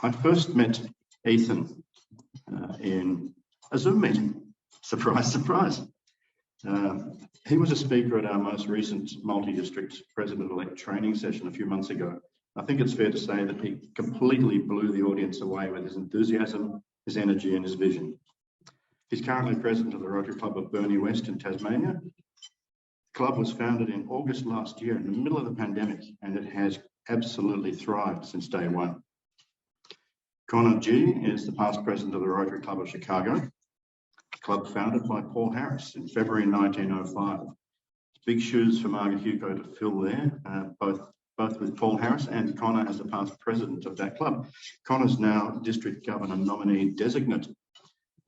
I first met Ethan in a Zoom meeting. Surprise, surprise. He was a speaker at our most recent multi-district president-elect training session a few months ago. I think it's fair to say that he completely blew the audience away with his enthusiasm, his energy and his vision. He's currently president of the Rotary Club of Burnie West in Tasmania. The club was founded in August last year in the middle of the pandemic, and it has absolutely thrived since day one. Connor G is the past president of the Rotary Club of Chicago, a club founded by Paul Harris in February 1905. Big shoes for Margaret Hugo to fill there, both with Paul Harris and Connor as the past president of that club. Connor's now District Governor nominee designate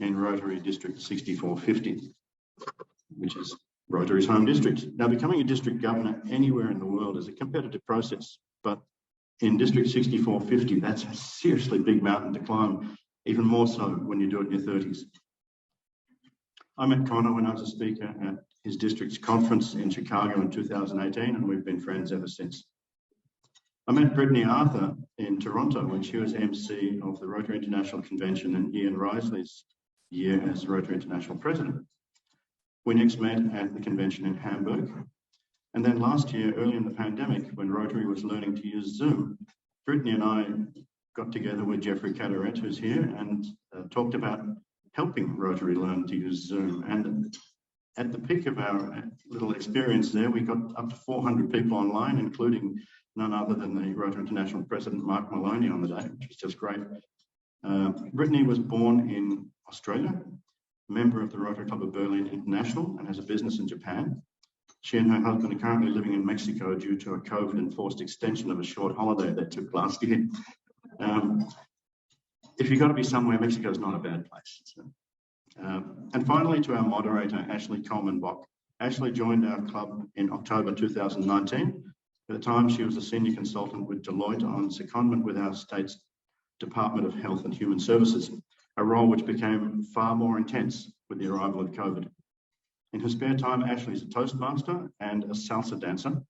in Rotary District 6450, which is Rotary's home district. Now, becoming a district governor anywhere in the world is a competitive process, but in District 6450, that's a seriously big mountain to climb, even more so when you do it in your 30s. I met Connor when I was a speaker at his district's conference in Chicago in 2018, and we've been friends ever since. I met Brittany Arthur in Toronto when she was MC of the Rotary International Convention in Ian Risley's year as Rotary International President. We next met at the convention in Hamburg. And then last year, early in the pandemic, when Rotary was learning to use Zoom, Brittany and I got together with Jeffrey Cadaret, who's here, and talked about helping Rotary learn to use Zoom. And at the peak of our little experience there, we got up to 400 people online, including none other than the Rotary International President, Mark Maloney, on the day, which was just great. Brittany was born in Australia, a member of the Rotary Club of Berlin International, and has a business in Japan. She and her husband are currently living in Mexico due to a COVID-enforced extension of a short holiday they took last year. If you've got to be somewhere, Mexico's not a bad place. So. And finally, to our moderator, Ashley Coleman-Bock. Ashley joined our club in October 2019. At the time, she was a senior consultant with Deloitte on secondment with our state's Department of Health and Human Services, a role which became far more intense with the arrival of COVID. In her spare time, Ashley's a Toastmaster and a salsa dancer.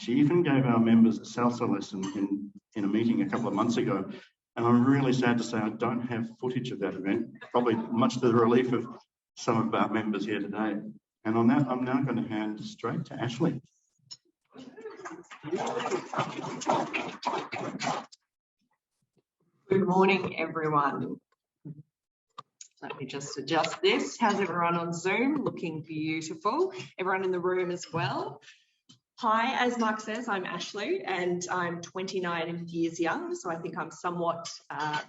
She even gave our members a salsa lesson in a meeting a couple of months ago. And I'm really sad to say I don't have footage of that event, probably much to the relief of some of our members here today. And on that, I'm now going to hand straight to Ashley. Good morning, everyone. Let me just adjust this. How's everyone on Zoom? Looking beautiful. Everyone in the room as well. Hi, as Mark says, I'm Ashley and I'm 29 years young, so I think I'm somewhat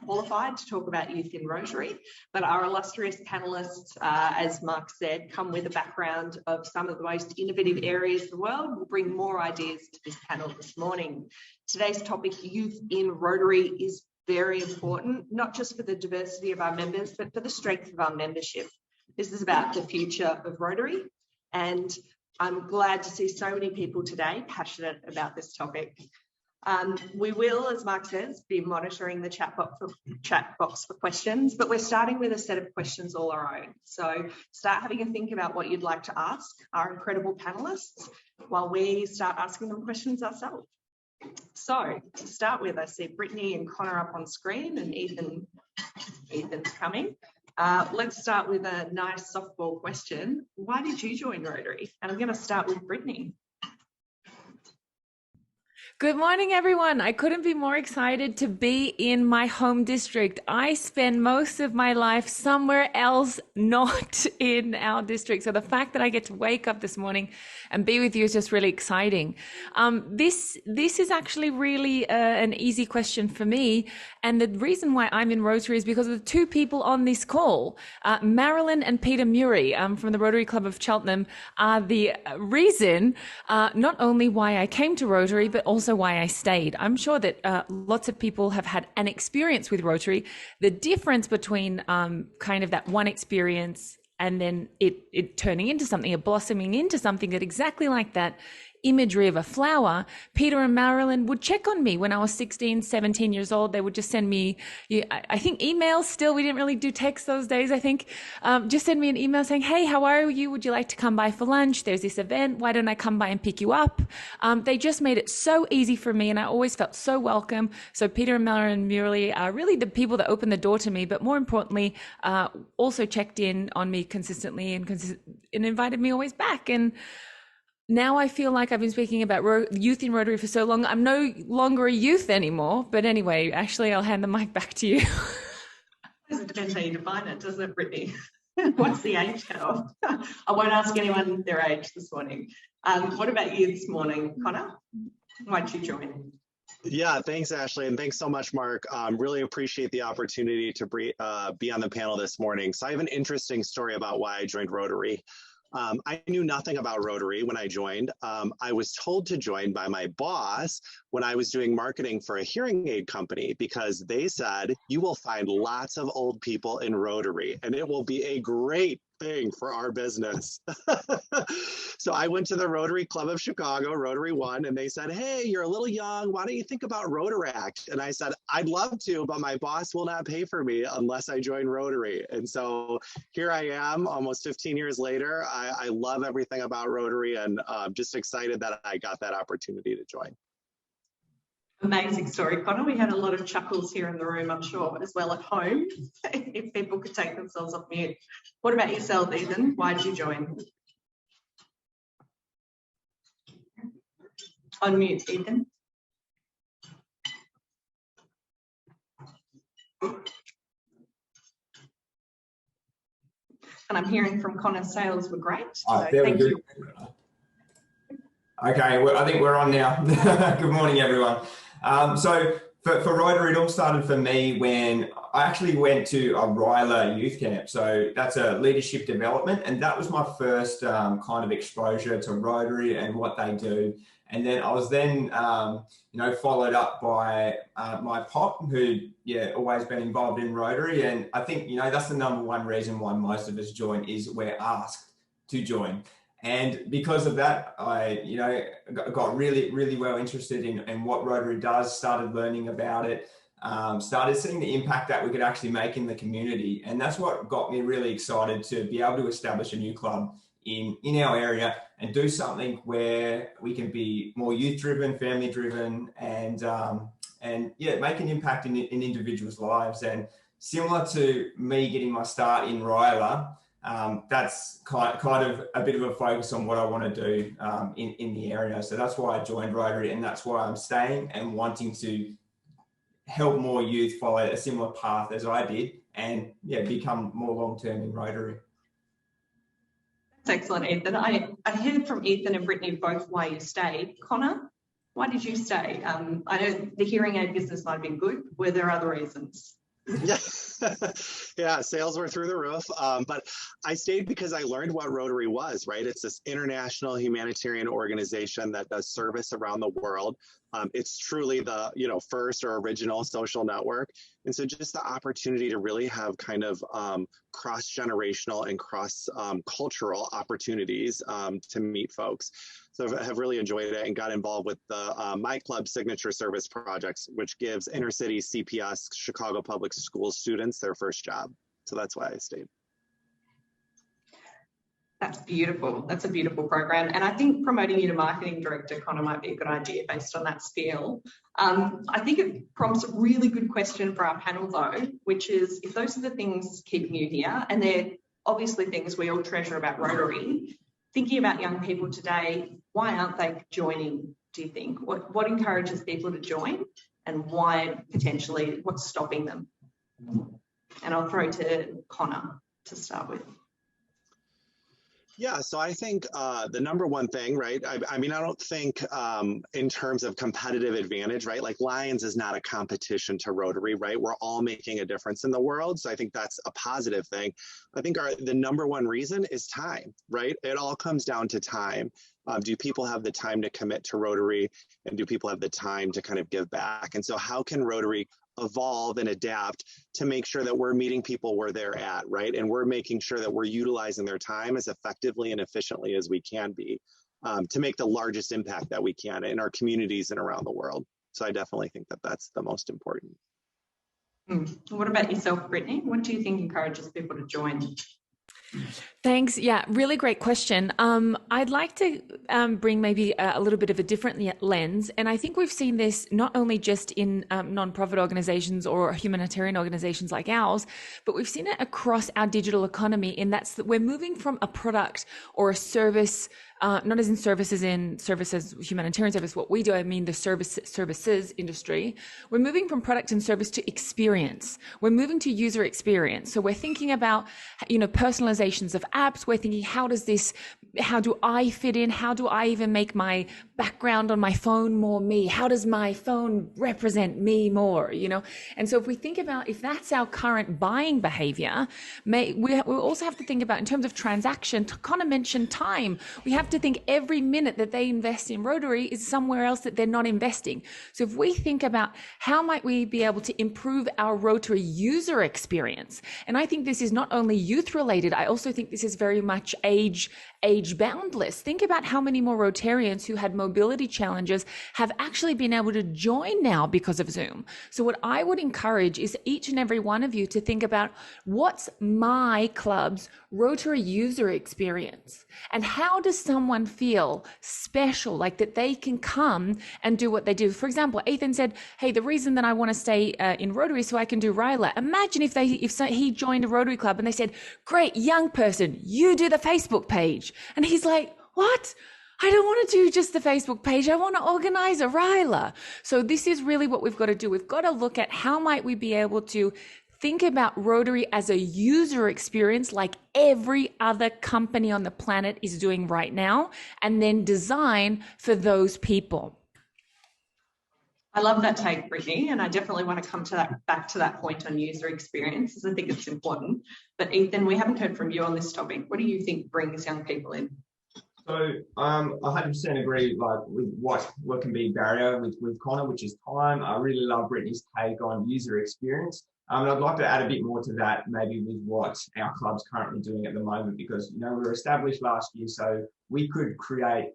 qualified to talk about youth in Rotary. But our illustrious panellists, as Mark said, come with a background of some of the most innovative areas of the world. We'll bring more ideas to this panel this morning. Today's topic, youth in Rotary, is very important, not just for the diversity of our members, but for the strength of our membership. This is about the future of Rotary, and I'm glad to see so many people today passionate about this topic. We will, as Mark says, be monitoring the chat box for questions, but we're starting with a set of questions all our own. So start having a think about what you'd like to ask our incredible panellists while we start asking them questions ourselves. So to start with, I see Brittany and Connor up on screen, and Ethan's coming. Let's start with a nice softball question. Why did you join Rotary? And I'm going to start with Brittany. Good morning, everyone. I couldn't be more excited to be in my home district. I spend most of my life somewhere else, not in our district. So the fact that I get to wake up this morning and be with you is just really exciting. This is actually really an easy question for me. And the reason why I'm in Rotary is because of the two people on this call. Marilyn and Peter Murray from the Rotary Club of Cheltenham are the reason not only why I came to Rotary, but also why I stayed. I'm sure that lots of people have had an experience with Rotary. The difference between kind of that one experience and then it turning into something, it blossoming into something that exactly like that imagery of a flower, Peter and Marilyn would check on me when I was 16, 17 years old. They would just send me, I think emails still, we didn't really do text those days, I think. Just send me an email saying, hey, how are you? Would you like to come by for lunch? There's this event. Why don't I come by and pick you up? They just made it so easy for me, and I always felt so welcome. So Peter and Marilyn Murley are really the people that opened the door to me, but more importantly, also checked in on me consistently and invited me always back. And now I feel like I've been speaking about youth in Rotary for so long. I'm no longer a youth anymore. But anyway, Ashley, I'll hand the mic back to you. It depends how you define it, doesn't it, Brittany? What's the age cutoff? I won't ask anyone their age this morning. What about you this morning, Connor? Why'd you join? Yeah, thanks, Ashley, and thanks so much, Mark. Really appreciate the opportunity to be on the panel this morning. So I have an interesting story about why I joined Rotary. I knew nothing about Rotary when I joined. I was told to join by my boss when I was doing marketing for a hearing aid company, because they said, you will find lots of old people in Rotary and it will be a great thing for our business. So I went to the Rotary Club of Chicago, Rotary 1, and they said, hey, you're a little young. Why don't you think about Rotaract? And I said, I'd love to, but my boss will not pay for me unless I join Rotary. And so here I am almost 15 years later. I love everything about Rotary, and just excited that I got that opportunity to join. Amazing story, Connor. We had a lot of chuckles here in the room, I'm sure, as well at home, if people could take themselves off mute. What about yourself, Ethan? Why did you join? Unmute, Ethan. And I'm hearing from Connor, sales were great. So thank you. Okay, well, I think we're on now. Good morning, everyone. So for Rotary, it all started for me when I actually went to a Ryla youth camp. So that's a leadership development, and that was my first kind of exposure to Rotary and what they do. And then I was then, followed up by my pop, who, always been involved in Rotary. And I think, that's the number one reason why most of us join, is we're asked to join. And because of that, I, got really, really well interested in what Rotary does, started learning about it, started seeing the impact that we could actually make in the community. And that's what got me really excited to be able to establish a new club in our area and do something where we can be more youth-driven, family-driven, and make an impact in individuals' lives. And similar to me getting my start in Ryla, that's kind of a bit of a focus on what I want to do in the area. So that's why I joined Rotary, and that's why I'm staying and wanting to help more youth follow a similar path as I did, and become more long-term in Rotary. That's excellent, Ethan. I heard from Ethan and Brittany both why you stayed. Connor, why did you stay? I know the hearing aid business might have been good. Were there other reasons? Yeah, sales were through the roof, but I stayed because I learned what Rotary was, right? It's this international humanitarian organization that does service around the world. It's truly the, first or original social network. And so just the opportunity to really have kind of cross-generational and cross-cultural opportunities to meet folks. So I have really enjoyed it and got involved with the My Club Signature Service projects, which gives inner city CPS, Chicago Public Schools students, their first job. So that's why I stayed. That's beautiful. That's a beautiful program. And I think promoting you to marketing director, Connor, might be a good idea based on that spiel. I think it prompts a really good question for our panel though, which is, if those are the things keeping you here, and they're obviously things we all treasure about Rotary, thinking about young people today, why aren't they joining, do you think? What encourages people to join, and why potentially, what's stopping them? And I'll throw to Connor to start with. Yeah, so I think the number one thing, right? I mean, I don't think in terms of competitive advantage, right? Like Lions is not a competition to Rotary, right? We're all making a difference in the world. So I think that's a positive thing. I think the number one reason is time, right? It all comes down to time. Do people have the time to commit to Rotary, and do people have the time to kind of give back? And so how can Rotary evolve and adapt to make sure that we're meeting people where they're at, right? And we're making sure that we're utilizing their time as effectively and efficiently as we can be. to make the largest impact that we can in our communities and around the world. So I definitely think that that's the most important. What about yourself, Brittany? What do you think encourages people to join? Thanks. Yeah, really great question. I'd like to bring maybe a little bit of a different lens. And I think we've seen this not only just in nonprofit organizations or humanitarian organizations like ours, but we've seen it across our digital economy in that we're moving from a product or a service, not as in services humanitarian service, what we do, I mean the services industry. We're moving from product and service to experience. We're moving to user experience. So we're thinking about, personalizations of apps. We're thinking, how do I fit in? How do I even make my background on my phone more me? How does my phone represent me more, And so if we think about, if that's our current buying behavior, we also have to think about in terms of transaction, Connor mentioned time. We have to think every minute that they invest in Rotary is somewhere else that they're not investing. So if we think about how might we be able to improve our Rotary user experience, and I think this is not only youth related, I also think this is very much age boundless. Think about how many more Rotarians who had mobility challenges have actually been able to join now because of Zoom. So what I would encourage is each and every one of you to think about, what's my club's Rotary user experience? And how does someone feel special, like that they can come and do what they do? For example, Ethan said, hey, the reason that I want to stay in Rotary is so I can do RILA. Imagine if he joined a Rotary club and they said, great, young person, you do the Facebook page. And he's like, what? I don't want to do just the Facebook page. I want to organize a RILA. So this is really what we've got to do. We've got to look at how might we be able to think about Rotary as a user experience like every other company on the planet is doing right now, and then design for those people. I love that take, Brittany, and I definitely want to come to back to that point on user experience, as I think it's important. But Ethan, we haven't heard from you on this topic. What do you think brings young people in? So I 100% agree with what can be a barrier with Connor, which is time. I really love Brittany's take on user experience. And I'd like to add a bit more to that, maybe with what our club's currently doing at the moment, because we were established last year, so we could create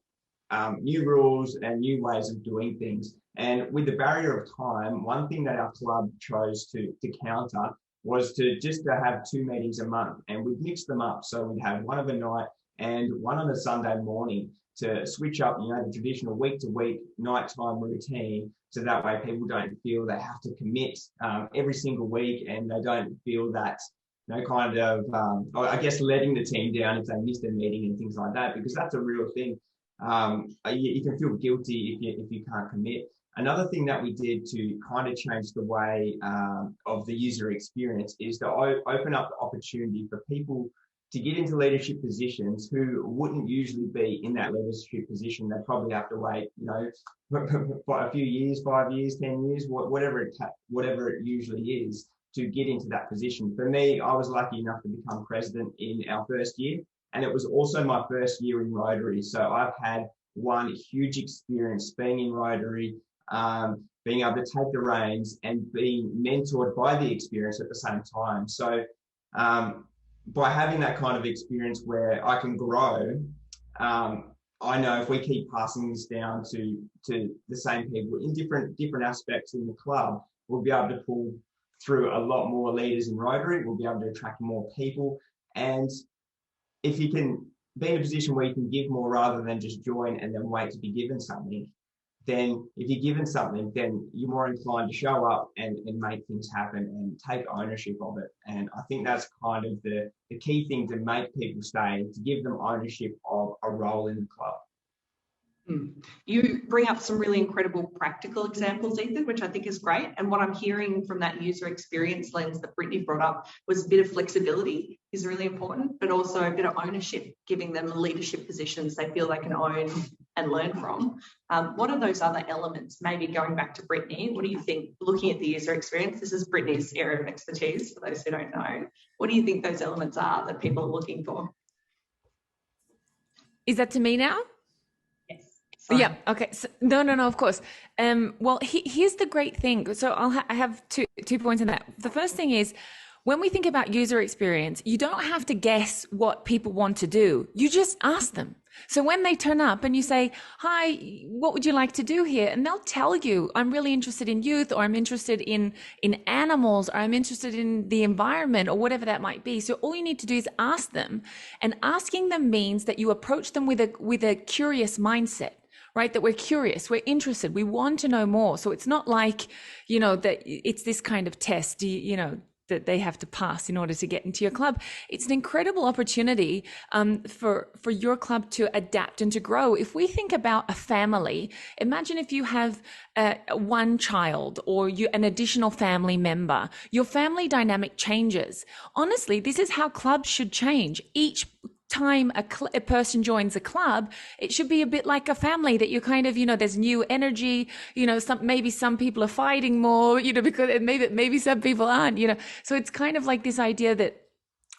new rules and new ways of doing things. And with the barrier of time, one thing that our club chose to counter was to have 2 meetings a month, and we'd mix them up. So we'd have one of a night and one on a Sunday morning to switch up, the traditional week-to-week nighttime routine, so that way people don't feel they have to commit every single week, and they don't feel that I guess letting the team down if they miss their meeting and things like that, because that's a real thing. You can feel guilty if you can't commit. Another thing that we did to kind of change the way of the user experience is to open up the opportunity for people to get into leadership positions who wouldn't usually be in that leadership position. They probably have to wait, for a few years, 5 years, 10 years, whatever it usually is, to get into that position. For me, I was lucky enough to become president in our first year, and it was also my first year in Rotary. So I've had one huge experience being in Rotary, being able to take the reins and being mentored by the experience at the same time. So by having that kind of experience where I can grow, I know if we keep passing this down to the same people in different aspects in the club, we'll be able to pull through a lot more leaders in Rotary. We'll be able to attract more people. And if you can be in a position where you can give more rather than just join and then wait to be given something, then if you're given something, then you're more inclined to show up and make things happen and take ownership of it. And I think that's kind of the key thing to make people stay, to give them ownership of a role in the club. You bring up some really incredible practical examples, Ethan, which I think is great. And what I'm hearing from that user experience lens that Brittany brought up was a bit of flexibility is really important, but also a bit of ownership, giving them leadership positions they feel they can own and learn from. What are those other elements? Maybe going back to Brittany, what do you think, looking at the user experience, this is Brittany's area of expertise for those who don't know. What do you think those elements are that people are looking for? Is that to me now? Sorry. Yeah. Okay. So, no, of course. Well, here's the great thing. So I have two points on that. The first thing is, when we think about user experience, you don't have to guess what people want to do. You just ask them. So when they turn up and you say, hi, what would you like to do here? And they'll tell you, I'm really interested in youth, or I'm interested in animals, or I'm interested in the environment, or whatever that might be. So all you need to do is ask them. And asking them means that you approach them with a curious mindset. Right? That we're curious, we're interested, we want to know more. So it's not like, that it's this kind of test, that they have to pass in order to get into your club. It's an incredible opportunity for your club to adapt and to grow. If we think about a family, imagine if you have one child or an additional family member, your family dynamic changes. Honestly, this is how clubs should change. Each time a person joins a club, it should be a bit like a family, that you kind of, there's new energy, maybe some people are fighting more, because maybe some people aren't, so it's kind of like this idea that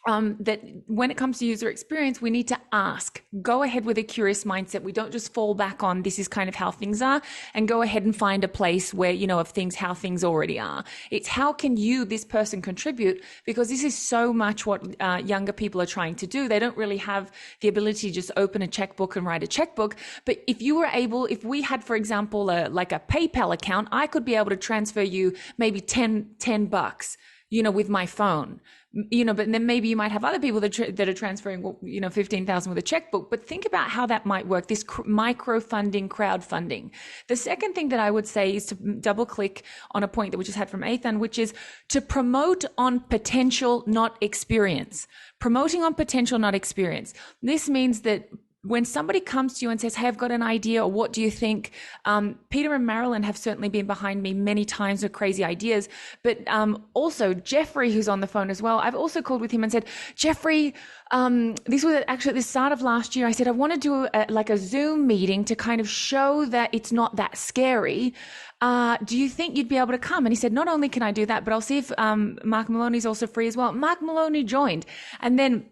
that when it comes to user experience, we need to ask, go ahead with a curious mindset. We don't just fall back on this is kind of how things are, and go ahead and find a place where, of how things already are. It's how can you, this person, contribute? Because this is so much what younger people are trying to do. They don't really have the ability to just open a checkbook and write a checkbook. But if we had, for example, like a PayPal account, I could be able to transfer you maybe 10 bucks, with my phone. But then maybe you might have other people that are transferring, 15,000 with a checkbook. But think about how that might work, this micro funding, crowdfunding. The second thing that I would say is to double click on a point that we just had from Ethan, which is to promote on potential, not experience. Promoting on potential, not experience. This means that when somebody comes to you and says, hey, I've got an idea, or what do you think? Peter and Marilyn have certainly been behind me many times with crazy ideas, but also Jeffrey, who's on the phone as well. I've also called with him and said, Jeffrey, this was actually at the start of last year. I said, I want to do a Zoom meeting to kind of show that it's not that scary. Do you think you'd be able to come? And he said, not only can I do that, but I'll see if Mark Maloney's also free as well. Mark Maloney joined. And then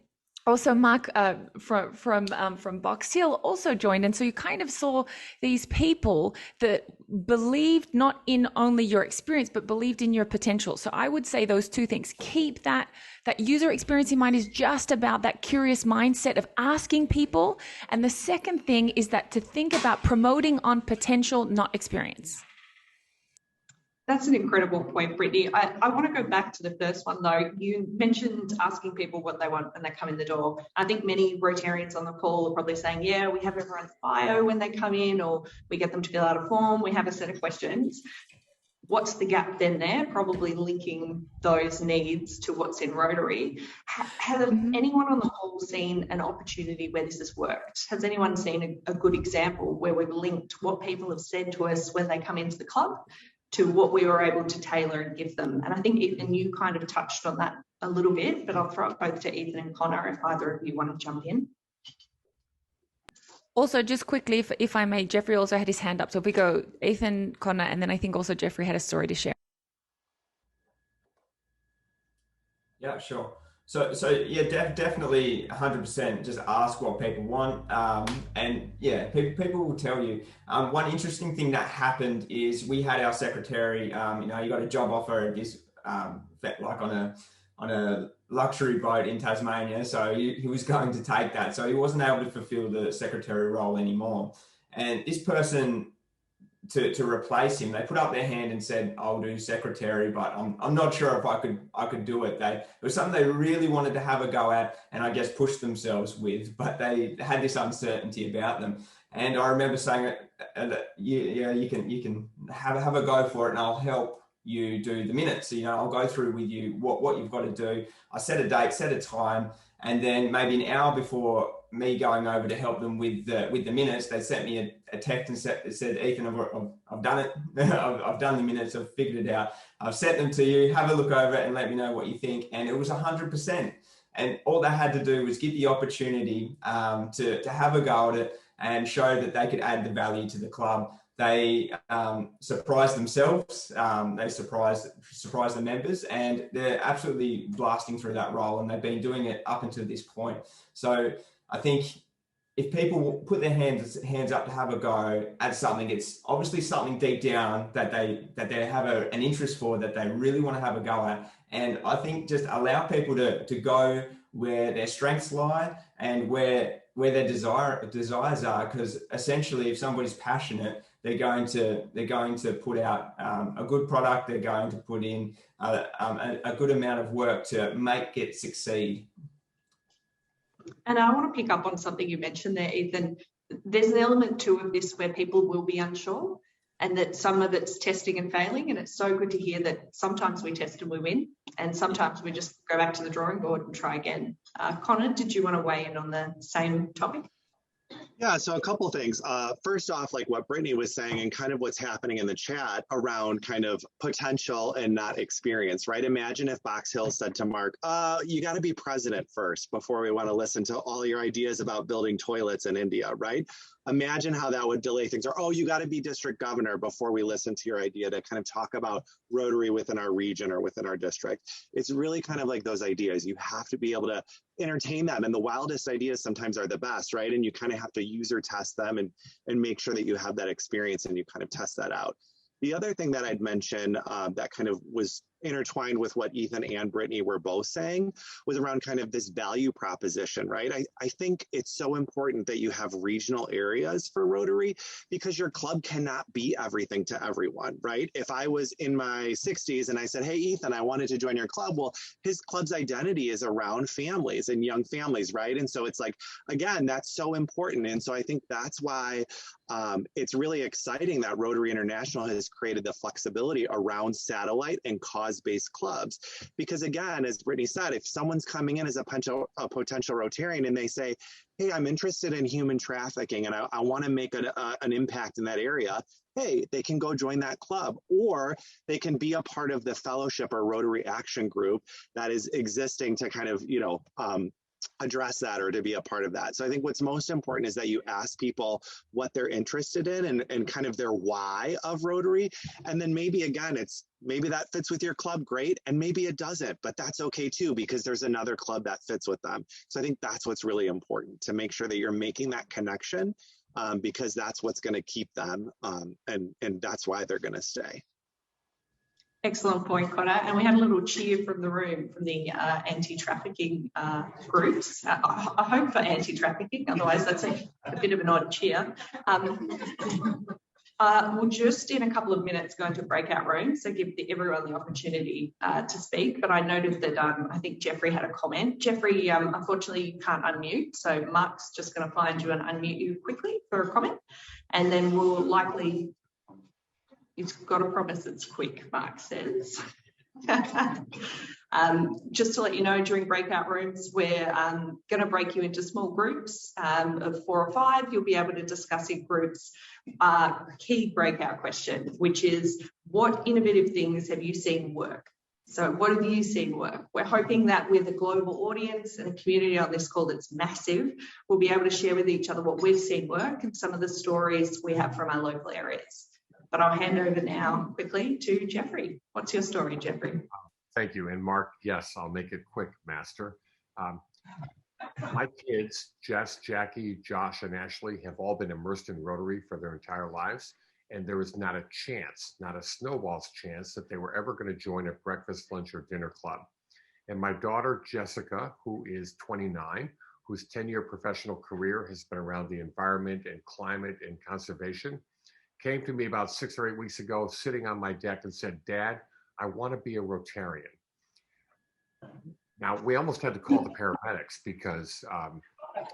also, Mark from Box Hill also joined. And so you kind of saw these people that believed not in only your experience, but believed in your potential. So I would say those two things. Keep that user experience in mind is just about that curious mindset of asking people. And the second thing is that to think about promoting on potential, not experience. That's an incredible point, Brittany. I want to go back to the first one, though. You mentioned asking people what they want when they come in the door. I think many Rotarians on the call are probably saying, yeah, we have everyone's bio when they come in, or we get them to fill out a form. We have a set of questions. What's the gap then there? Probably linking those needs to what's in Rotary. Has anyone on the call seen an opportunity where this has worked? Has anyone seen a good example where we've linked what people have said to us when they come into the club to what we were able to tailor and give them? And I think, Ethan, you kind of touched on that a little bit, but I'll throw it both to Ethan and Connor if either of you want to jump in. Also, just quickly, if I may, Jeffrey also had his hand up. So if we go Ethan, Connor, and then I think also Jeffrey had a story to share. Yeah, sure. So yeah, definitely 100% just ask what people want. And yeah, people will tell you. One interesting thing that happened is we had our secretary, you got a job offer at this, like on a luxury boat in Tasmania. So he was going to take that. So he wasn't able to fulfill the secretary role anymore. And this person, to replace him, they put up their hand and said, I'll do secretary, but I'm not sure if I could do it. It was something they really wanted to have a go at, and I guess push themselves with, but they had this uncertainty about them. And I remember saying, yeah, you can have a go for it, and I'll help you do the minutes. I'll go through with you what you've got to do. I set a date, set a time, and then maybe an hour before me going over to help them with the minutes, they sent me a text and said, Ethan, I've done it. I've done the minutes. I've figured it out. I've sent them to you. Have a look over it and let me know what you think. And it was 100%. And all they had to do was get the opportunity to have a go at it and show that they could add the value to the club. They surprised themselves. They surprised the members, and they're absolutely blasting through that role. And they've been doing it up until this point. So I think if people put their hands up to have a go at something, it's obviously something deep down that they have an interest for, that they really want to have a go at. And I think just allow people to go where their strengths lie and where their desires are, because essentially if somebody's passionate, they're going to put out a good product. They're going to put in a good amount of work to make it succeed. And I want to pick up on something you mentioned there, Ethan. There's an element too of this where people will be unsure, and that some of it's testing and failing. And it's so good to hear that sometimes we test and we win, and sometimes we just go back to the drawing board and try again. Connor, did you want to weigh in on the same topic? Yeah, so a couple of things. First off, like what Brittany was saying and kind of what's happening in the chat around kind of potential and not experience, right? Imagine if Box Hill said to Mark, you got to be president first before we want to listen to all your ideas about building toilets in India, right? Imagine how that would delay things. Or, oh, you got to be district governor before we listen to your idea to kind of talk about Rotary within our region or within our district. It's really kind of like those ideas. You have to be able to entertain them. And the wildest ideas sometimes are the best, right? And you kind of have to user test them and make sure that you have that experience and you kind of test that out. The other thing that I'd mention that kind of was intertwined with what Ethan and Brittany were both saying was around kind of this value proposition, right? I think it's so important that you have regional areas for Rotary because your club cannot be everything to everyone, right? If I was in my 60s and I said, hey, Ethan, I wanted to join your club. Well, his club's identity is around families and young families, right? And so it's like, again, that's so important. And so I think that's why it's really exciting that Rotary International has created the flexibility around satellite and cause-based clubs. Because again, as Brittany said, if someone's coming in as a potential Rotarian and they say, hey, I'm interested in human trafficking and I want to make an impact in that area, hey, they can go join that club, or they can be a part of the fellowship or Rotary Action Group that is existing to kind of, address that or to be a part of that. So I think what's most important is that you ask people what they're interested in and kind of their why of Rotary. And then maybe again, maybe that fits with your club, great. And maybe it doesn't, but that's okay too, because there's another club that fits with them. So I think that's what's really important, to make sure that you're making that connection because that's what's going to keep them and that's why they're going to stay. Excellent point, Connor. And we had a little cheer from the room from the anti-trafficking groups. I hope for anti-trafficking, otherwise that's a bit of an odd cheer. We'll just in a couple of minutes go into breakout rooms, so give everyone the opportunity to speak. But I noted that I think Jeffrey had a comment. Jeffrey, unfortunately, you can't unmute, so Mark's just going to find you and unmute you quickly for a comment, and then we'll likely. You've got to promise it's quick, Mark says. Just to let you know, during breakout rooms, we're going to break you into small groups of 4 or 5. You'll be able to discuss in groups key breakout question, which is what innovative things have you seen work? So what have you seen work? We're hoping that with a global audience and a community on this call that's massive, we'll be able to share with each other what we've seen work and some of the stories we have from our local areas. But I'll hand over now quickly to Jeffrey. What's your story, Jeffrey? Thank you. And Mark, yes, I'll make it quick, Master. My kids, Jess, Jackie, Josh, and Ashley, have all been immersed in Rotary for their entire lives. And there was not a chance, not a snowball's chance, that they were ever going to join a breakfast, lunch, or dinner club. And my daughter, Jessica, who is 29, whose 10-year professional career has been around the environment and climate and conservation, came to me about 6 or 8 weeks ago, sitting on my deck and said, Dad, I want to be a Rotarian. Now, we almost had to call the paramedics because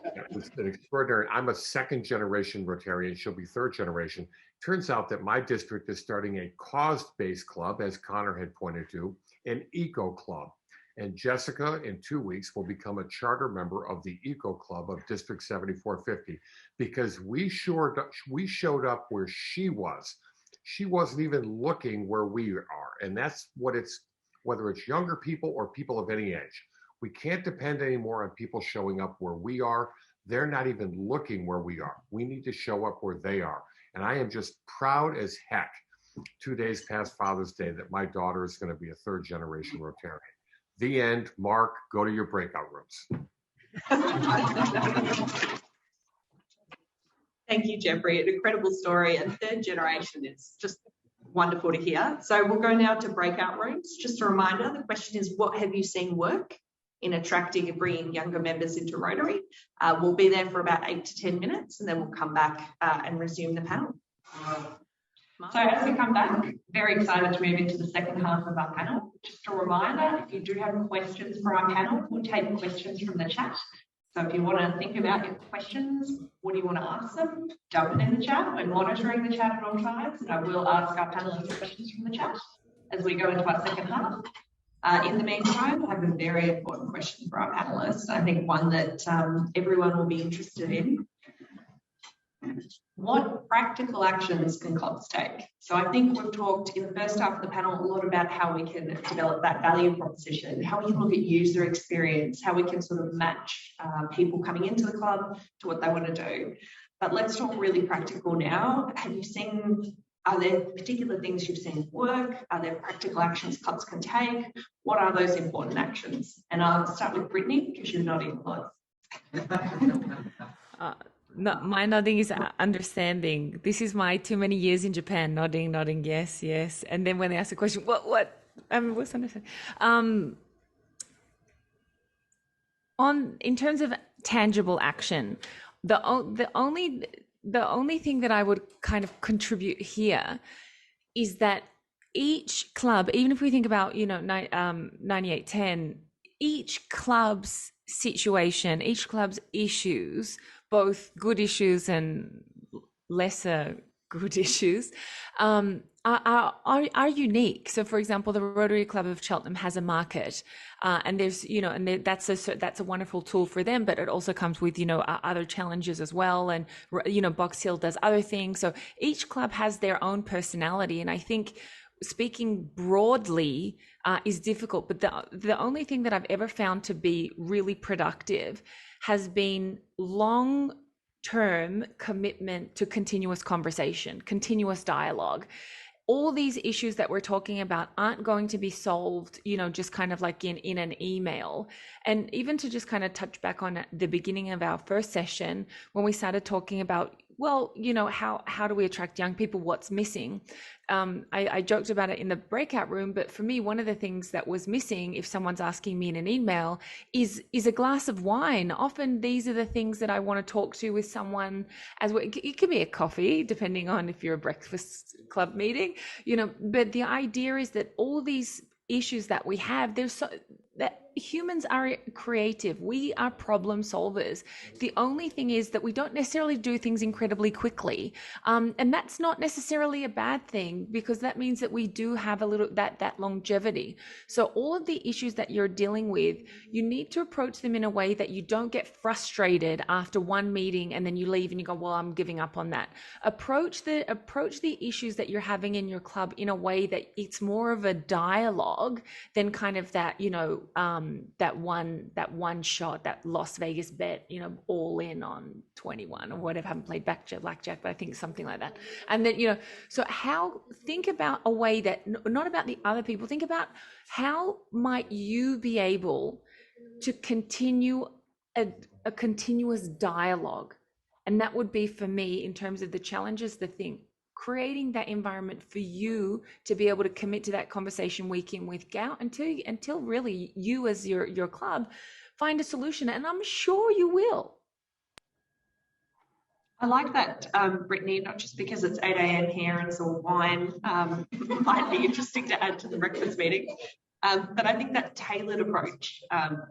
it was an extraordinary, I'm a 2nd generation Rotarian, she'll be 3rd generation. Turns out that my district is starting a cause-based club, as Connor had pointed to, an eco club. And Jessica, in 2 weeks, will become a charter member of the Eco Club of District 7450 because we showed up where she was. She wasn't even looking where we are. And that's what it's, whether it's younger people or people of any age. We can't depend anymore on people showing up where we are. They're not even looking where we are. We need to show up where they are. And I am just proud as heck, 2 days past Father's Day, that my daughter is going to be a 3rd generation Rotarian. The end. Mark, go to your breakout rooms. Thank you, Jeffrey. An incredible story, and 3rd generation is just wonderful to hear. So we'll go now to breakout rooms. Just a reminder, the question is, what have you seen work? in attracting and bringing younger members into Rotary. We'll be there for about 8 to 10 minutes, and then we'll come back and resume the panel. So as we come back, very excited to move into the second half of our panel. Just a reminder, if you do have questions for our panel, we'll take questions from the chat. So if you want to think about your questions, what do you want to ask them? Dump it in the chat. We're monitoring the chat at all times, and I will ask our panelists questions from the chat as we go into our second half. In the meantime, I have a very important question for our panelists. I think one that everyone will be interested in. What practical actions can clubs take? So I think we've talked in the first half of the panel a lot about how we can develop that value proposition, how we can look at user experience, how we can sort of match people coming into the club to what they want to do. But let's talk really practical now. Are there particular things you've seen work? Are there practical actions clubs can take? What are those important actions? And I'll start with Brittany, because you're nodding a lot. No, my nodding is understanding. This is my too many years in Japan, nodding, yes, yes. And then when they ask a question, what? What's understanding? In terms of tangible action, the only thing that I would kind of contribute here is that each club, even if we think about 9810, each club's situation, each club's issues, both good issues and lesser good issues, are unique. So, for example, the Rotary Club of Cheltenham has a market, and there's that's a wonderful tool for them. But it also comes with other challenges as well, and Box Hill does other things. So each club has their own personality, and I think speaking broadly is difficult. But the only thing that I've ever found to be really productive has been long-term commitment to continuous conversation, continuous dialogue. All these issues that we're talking about aren't going to be solved, just kind of like in an email. And even to just kind of touch back on the beginning of our first session, when we started talking about, how do we attract young people? What's missing? I joked about it in the breakout room, but for me, one of the things that was missing, if someone's asking me in an email, is a glass of wine. Often these are the things that I want to talk to with someone it could be a coffee, depending on if you're a breakfast club meeting, but the idea is that all these issues that we have, that humans are creative. We are problem solvers. The only thing is that we don't necessarily do things incredibly quickly. And that's not necessarily a bad thing, because that means that we do have a little that longevity. So all of the issues that you're dealing with, you need to approach them in a way that you don't get frustrated after one meeting and then you leave and you go, well, I'm giving up on that. Approach the issues that you're having in your club in a way that it's more of a dialogue than kind of that, that one shot, that Las Vegas bet, all in on 21 or whatever. I haven't played blackjack, but I think something like that. And then, so think about a way that, not about the other people, think about how might you be able to continue a continuous dialogue. And that would be, for me, in terms of the challenges, creating that environment for you to be able to commit to that conversation week in, week out, until really you as your club find a solution. And I'm sure you will. I like that, Brittany, not just because it's 8 a.m. here and it's all wine, might be interesting to add to the breakfast meeting. But I think that tailored approach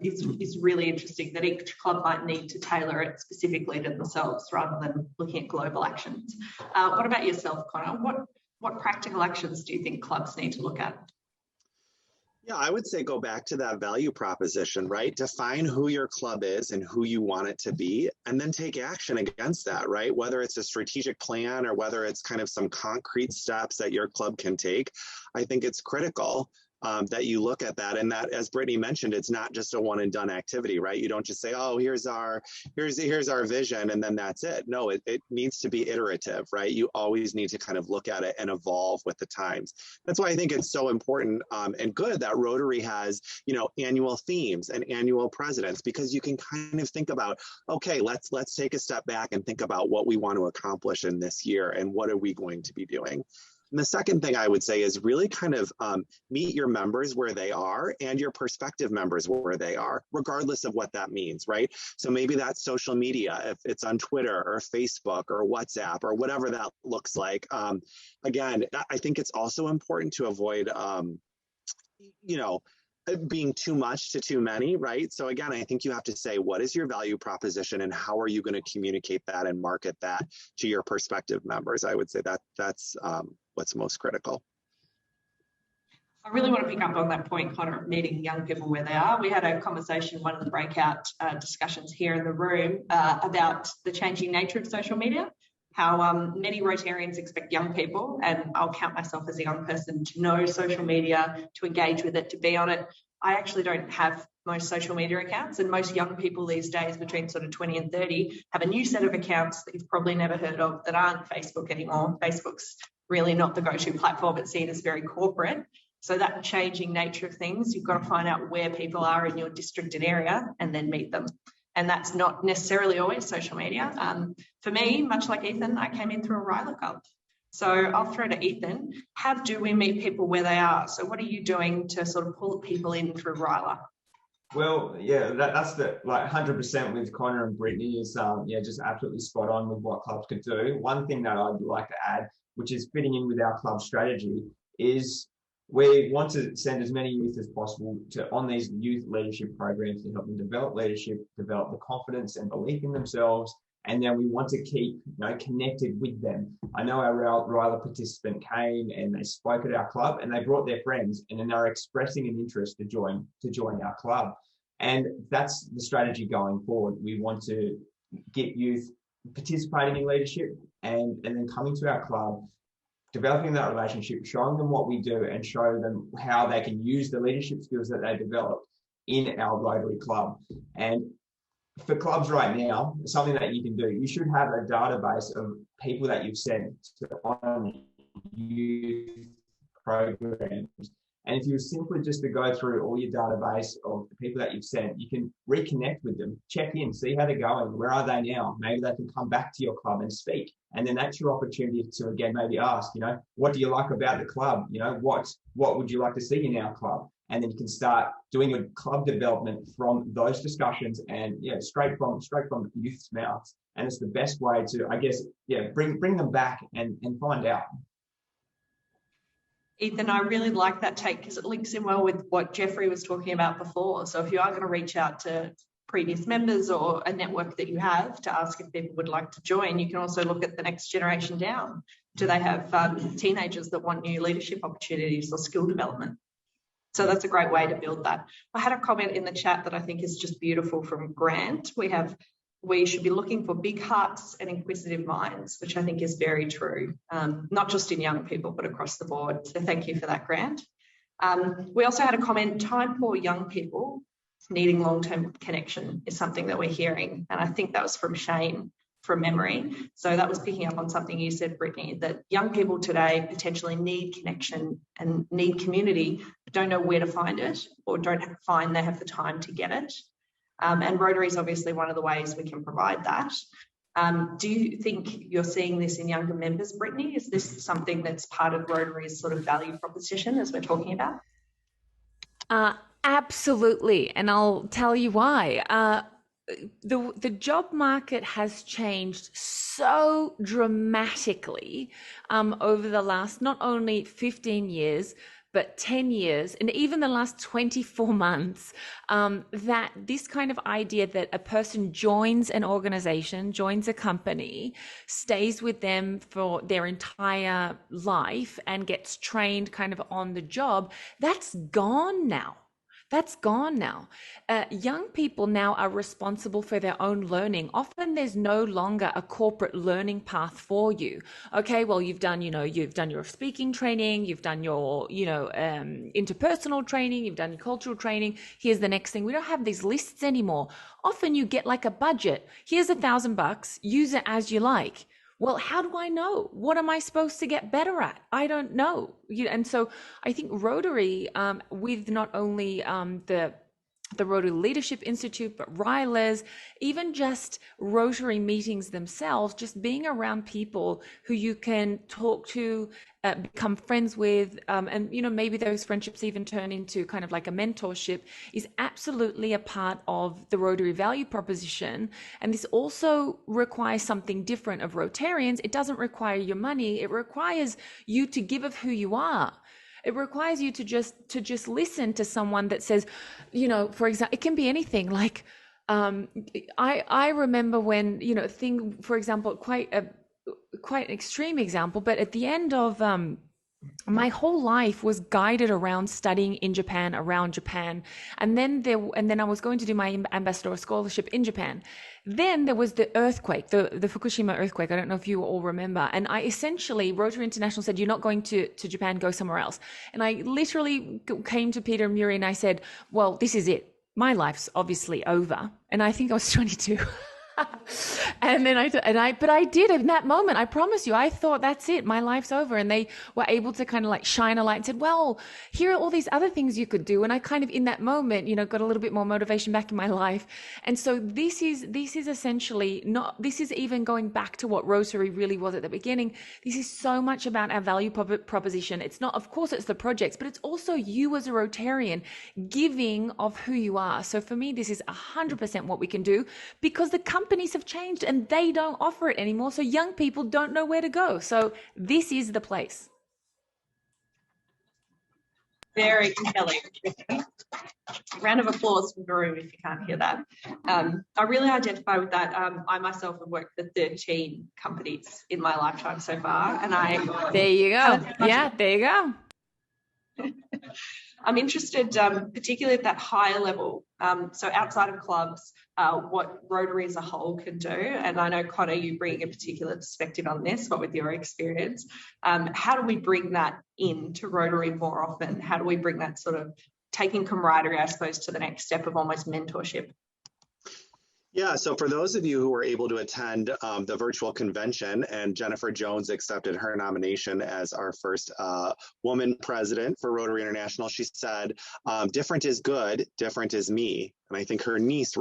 is really interesting, that each club might need to tailor it specifically to themselves rather than looking at global actions. What about yourself, Connor? What practical actions do you think clubs need to look at? Yeah, I would say go back to that value proposition, right? Define who your club is and who you want it to be, and then take action against that, right? Whether it's a strategic plan or whether it's kind of some concrete steps that your club can take, I think it's critical that you look at that. And that, as Brittany mentioned, it's not just a one and done activity, right? You don't just say, oh, here's our vision, and then that's it. No, it needs to be iterative, right? You always need to kind of look at it and evolve with the times. That's why I think it's so important and good that Rotary has, annual themes and annual presidents, because you can kind of think about, okay, let's take a step back and think about what we want to accomplish in this year and what are we going to be doing. And the second thing I would say is really kind of meet your members where they are and your prospective members where they are, regardless of what that means, right? So maybe that's social media, if it's on Twitter or Facebook or WhatsApp or whatever that looks like. Again, I think it's also important to avoid, being too much to too many, right? So again, I think you have to say, what is your value proposition and how are you going to communicate that and market that to your prospective members? I would say that's what's most critical. I really want to pick up on that point, Connor, of meeting young people where they are. We had a conversation, one of the breakout discussions here in the room about the changing nature of social media, how many Rotarians expect young people, and I'll count myself as a young person, to know social media, to engage with it, to be on it. I actually don't have most social media accounts, and most young people these days between sort of 20 and 30 have a new set of accounts that you've probably never heard of that aren't Facebook anymore. Facebook's really not the go-to platform. It's seen as very corporate. So that changing nature of things, you've got to find out where people are in your district and area and then meet them. And that's not necessarily always social media. For me, much like Ethan, I came in through a Ryla Club. So I'll throw to Ethan. How do we meet people where they are? So what are you doing to sort of pull people in through Ryla? Well, yeah, that's the 100% with Connor and Brittany is just absolutely spot on with what clubs could do. One thing that I'd like to add, which is fitting in with our club strategy, is we want to send as many youth as possible on these youth leadership programs to help them develop leadership, develop the confidence and belief in themselves. And then we want to keep connected with them. I know our Ryla participant came and they spoke at our club and they brought their friends and then they're expressing an interest to join our club. And that's the strategy going forward. We want to get youth participating in leadership and then coming to our club, developing that relationship, showing them what we do and show them how they can use the leadership skills that they developed in our Rotary Club. And for clubs right now, something that you can do, you should have a database of people that you've sent to on youth programs. And if you simply just to go through all your database of the people that you've sent, you can reconnect with them, check in, see how they're going, where are they now? Maybe they can come back to your club and speak. And then that's your opportunity to, again, maybe ask, what do you like about the club? What would you like to see in our club? And then you can start doing your club development from those discussions and straight from the youth's mouths. And it's the best way to, I guess, bring them back and find out. Ethan, I really like that take because it links in well with what Jeffrey was talking about before. So if you are going to reach out to previous members or a network that you have to ask if people would like to join, you can also look at the next generation down. Do they have teenagers that want new leadership opportunities or skill development? So that's a great way to build that. I had a comment in the chat that I think is just beautiful from Grant. We should be looking for big hearts and inquisitive minds, which I think is very true, not just in young people, but across the board. So thank you for that, Grant. We also had a comment, time poor young people needing long-term connection is something that we're hearing. And I think that was from Shane from memory. So that was picking up on something you said, Brittany, that young people today potentially need connection and need community, but don't know where to find it or don't find they have the time to get it. And Rotary is obviously one of the ways we can provide that. Do you think you're seeing this in younger members, Brittany? Is this something that's part of Rotary's sort of value proposition as we're talking about? Absolutely. And I'll tell you why. The job market has changed so dramatically over the last not only 15 years, but 10 years, and even the last 24 months, that this kind of idea that a person joins an organization, joins a company, stays with them for their entire life and gets trained kind of on the job, that's gone now. That's gone now. Young people now are responsible for their own learning. Often there's no longer a corporate learning path for you. Okay, well, you've done your speaking training, you've done your, interpersonal training, you've done your cultural training. Here's the next thing. We don't have these lists anymore. Often you get like a budget. Here's $1,000, use it as you like. Well, how do I know? What am I supposed to get better at? I don't know. And so I think Rotary, with not only the the Rotary Leadership Institute, but RILES, even just Rotary meetings themselves, just being around people who you can talk to, become friends with, and maybe those friendships even turn into kind of like a mentorship, is absolutely a part of the Rotary value proposition. And this also requires something different of Rotarians. It doesn't require your money. It requires you to give of who you are. It requires you to just listen to someone that says, for example, it can be anything. Like, I remember when, for example, quite an extreme example, but at the end of my whole life was guided around studying in Japan, around Japan. And then I was going to do my ambassador scholarship in Japan. Then there was the earthquake, the Fukushima earthquake. I don't know if you all remember. And Rotary International said, you're not going to Japan, go somewhere else. And I literally came to Peter and Muri and I said, well, this is it. My life's obviously over. And I think I was 22. And then but I did in that moment, I promise you, I thought that's it, my life's over. And they were able to kind of like shine a light and said, well, here are all these other things you could do. And I kind of in that moment, got a little bit more motivation back in my life. And so this is essentially this is even going back to what Rotary really was at the beginning. This is so much about our value proposition. It's not, of course, it's the projects, but it's also you as a Rotarian giving of who you are. So for me, this is 100% what we can do, because the companies have changed and they don't offer it anymore. So young people don't know where to go. So this is the place. Very compelling. Round of applause from the room if you can't hear that. I really identify with that. I myself have worked for 13 companies in my lifetime so far. And there you go. Yeah, there you go. I'm interested, particularly at that higher level, so outside of clubs, what Rotary as a whole can do. And I know, Connor, you bring a particular perspective on this, but with your experience, how do we bring that into Rotary more often? How do we bring that sort of taking camaraderie, I suppose, to the next step of almost mentorship? Yeah, so for those of you who were able to attend the virtual convention, and Jennifer Jones accepted her nomination as our first woman president for Rotary International, she said, different is good, different is me. And I think her niece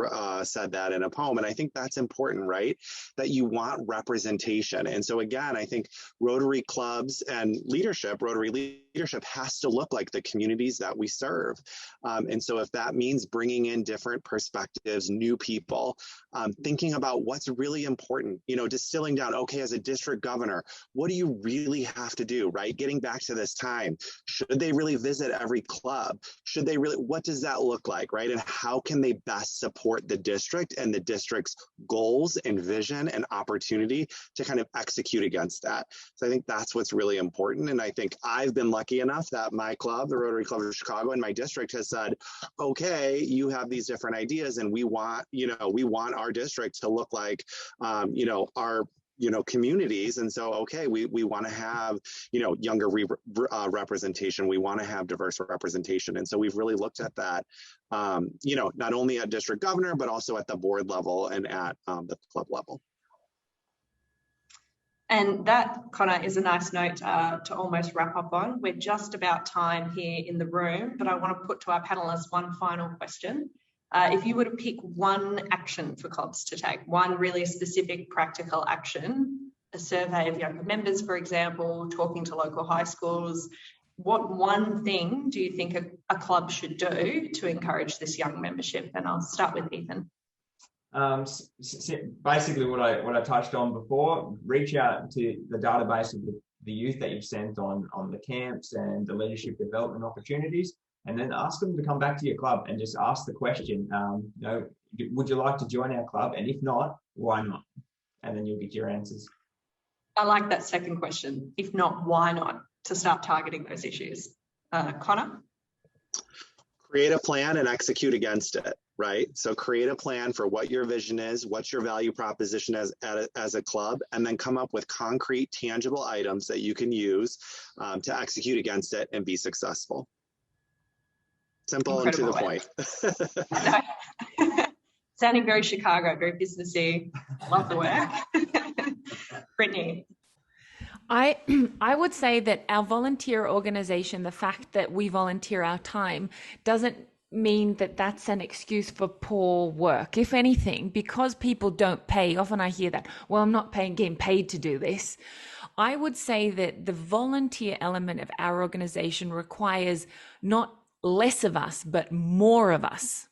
said that in a poem. And I think that's important, right? That you want representation. And so again, I think Rotary clubs and Rotary leadership has to look like the communities that we serve. And so if that means bringing in different perspectives, new people, thinking about what's really important, distilling down, okay, as a district governor, what do you really have to do, right? Getting back to this time, should they really visit every club? What does that look like, right? And how can they best support the district and the district's goals and vision and opportunity to kind of execute against that? So I think that's what's really important. And I think I've been lucky enough that my club, the Rotary Club of Chicago, and my district has said, okay, you have these different ideas and we want our district to look like, our communities. And so, okay, we want to have, younger representation. We want to have diverse representation. And so we've really looked at that, not only at district governor, but also at the board level and at the club level. And that, Connor, is a nice note to almost wrap up on. We're just about time here in the room, but I want to put to our panelists one final question. If you were to pick one action for clubs to take, one really specific practical action, a survey of younger members, for example, talking to local high schools, what one thing do you think a club should do to encourage this young membership? And I'll start with Ethan. Basically what I touched on before, reach out to the database of the youth that you've sent on the camps and the leadership development opportunities, and then ask them to come back to your club and just ask the question, would you like to join our club? And if not, why not? And then you'll get your answers. I like that second question. If not, why not? To start targeting those issues. Connor? Create a plan and execute against it, right? So create a plan for what your vision is, what's your value proposition as a club, and then come up with concrete, tangible items that you can use to execute against it and be successful. Simple Incredible and to the point. Sounding very Chicago, very businessy. Love the work. Brittany. I would say that our volunteer organization, the fact that we volunteer our time, doesn't mean that that's an excuse for poor work. If anything, because people don't pay, often I hear that, well, I'm not getting paid to do this. I would say that the volunteer element of our organization requires not less of us, but more of us.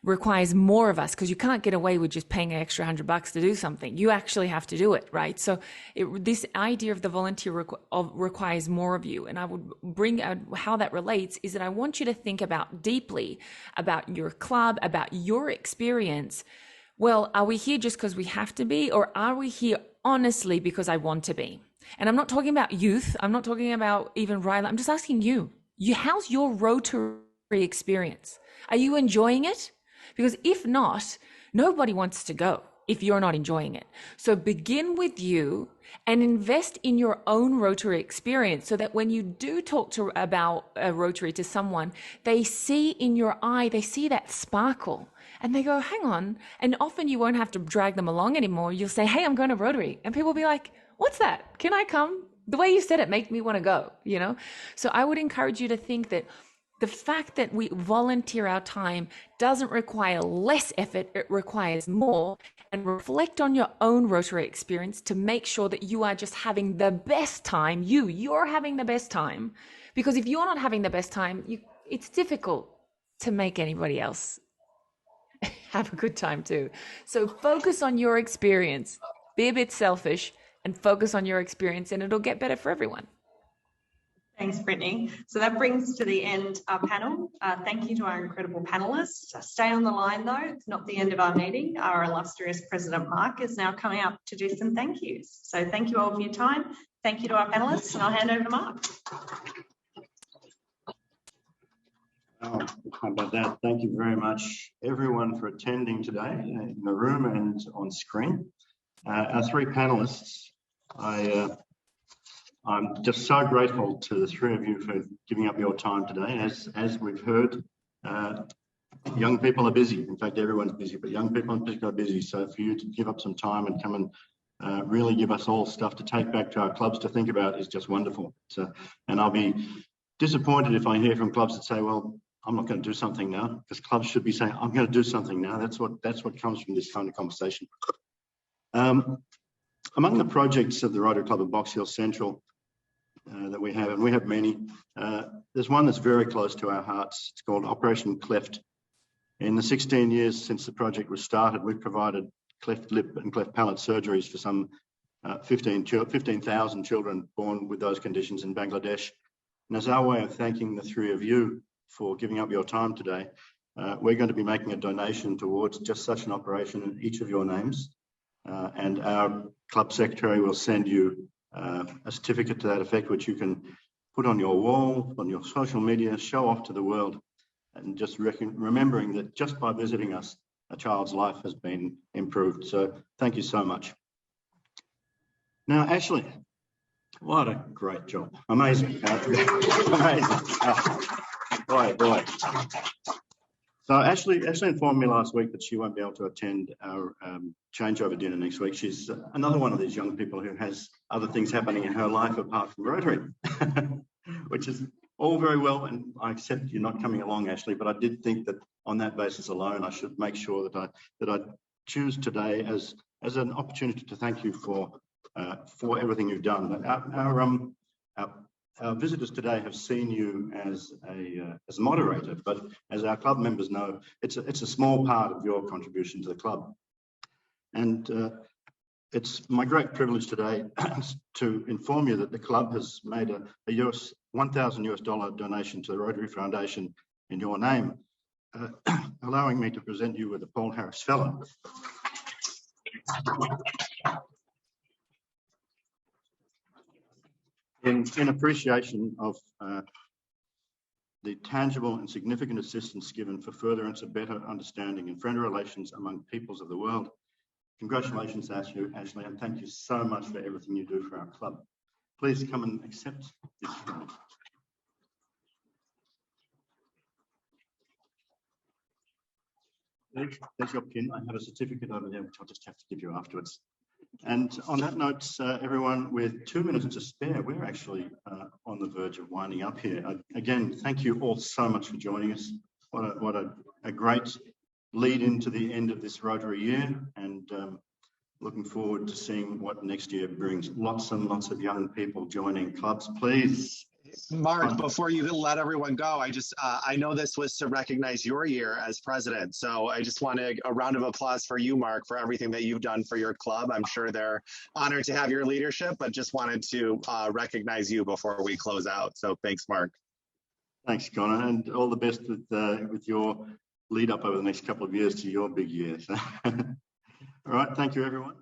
Requires more of us, because you can't get away with just paying an extra $100 to do something. You actually have to do it, right? So this idea of the volunteer requires more of you. And I would bring out how that relates is that I want you to think about deeply about your club, about your experience. Well, are we here just because we have to be, or are we here honestly because I want to be? And I'm not talking about youth. I'm not talking about even Riley. I'm just asking you, how's your Rotary experience? Are you enjoying it? Because if not, nobody wants to go if you're not enjoying it. So begin with you and invest in your own Rotary experience so that when you do talk about a Rotary to someone, they see in your eye, they see that sparkle and they go, hang on. And often you won't have to drag them along anymore. You'll say, hey, I'm going to Rotary. And people will be like, what's that? Can I come? The way you said it made me want to go, you know? So I would encourage you to think that the fact that we volunteer our time doesn't require less effort, it requires more. And reflect on your own Rotary experience to make sure that you are just having the best time. You're having the best time. Because if you're not having the best time, it's difficult to make anybody else have a good time too. So focus on your experience. Be a bit selfish and focus on your experience, and it'll get better for everyone. Thanks, Brittany. So that brings us to the end of our panel. Thank you to our incredible panelists. Stay on the line though, it's not the end of our meeting. Our illustrious President Mark is now coming up to do some thank yous. So thank you all for your time. Thank you to our panelists, and I'll hand over to Mark. Oh, how about that? Thank you very much, everyone, for attending today in the room and on screen. Our three panelists, I'm just so grateful to the three of you for giving up your time today. As we've heard, young people are busy. In fact, everyone's busy, but young people in particular are busy. So for you to give up some time and come and really give us all stuff to take back to our clubs to think about is just wonderful. So, and I'll be disappointed if I hear from clubs that say, well, I'm not going to do something now, because clubs should be saying, I'm going to do something now. That's what comes from this kind of conversation. Among the projects of the Rotary Club of Box Hill Central that we have, and we have many, there's one that's very close to our hearts. It's called Operation Cleft. In the 16 years since the project was started, we've provided cleft lip and cleft palate surgeries for some 15,000 children born with those conditions in Bangladesh. And as our way of thanking the three of you for giving up your time today, we're going to be making a donation towards just such an operation in each of your names. And our club secretary will send you a certificate to that effect, which you can put on your wall, on your social media, show off to the world, and just remembering that just by visiting us, a child's life has been improved. So thank you so much. Now, Ashley, what a great job. Amazing. Amazing. Boy. So Ashley informed me last week that she won't be able to attend our changeover dinner next week. She's another one of these young people who has other things happening in her life apart from Rotary, which is all very well. And I accept you're not coming along, Ashley, but I did think that on that basis alone, I should make sure that I choose today as an opportunity to thank you for everything you've done. Our visitors today have seen you as a moderator, but as our club members know, it's a small part of your contribution to the club. And it's my great privilege today to inform you that the club has made a $1,000 donation to the Rotary Foundation in your name, allowing me to present you with the Paul Harris Fellow. In appreciation of the tangible and significant assistance given for furtherance of better understanding and friendly relations among peoples of the world. Congratulations, Ashley, and thank you so much for everything you do for our club. Please come and accept this. There's your pin. I have a certificate over there, which I'll just have to give you afterwards. And on that note, everyone, with 2 minutes to spare, we're actually on the verge of winding up here. Again, thank you all so much for joining us. what a great lead into the end of this Rotary year, and looking forward to seeing what next year brings. Lots and lots of young people joining clubs, please. Mark, before you let everyone go, I know this was to recognize your year as president. So I just want a round of applause for you, Mark, for everything that you've done for your club. I'm sure they're honored to have your leadership, but just wanted to recognize you before we close out. So thanks, Mark. Thanks, Connor, and all the best with your lead up over the next couple of years to your big years. All right, thank you, everyone.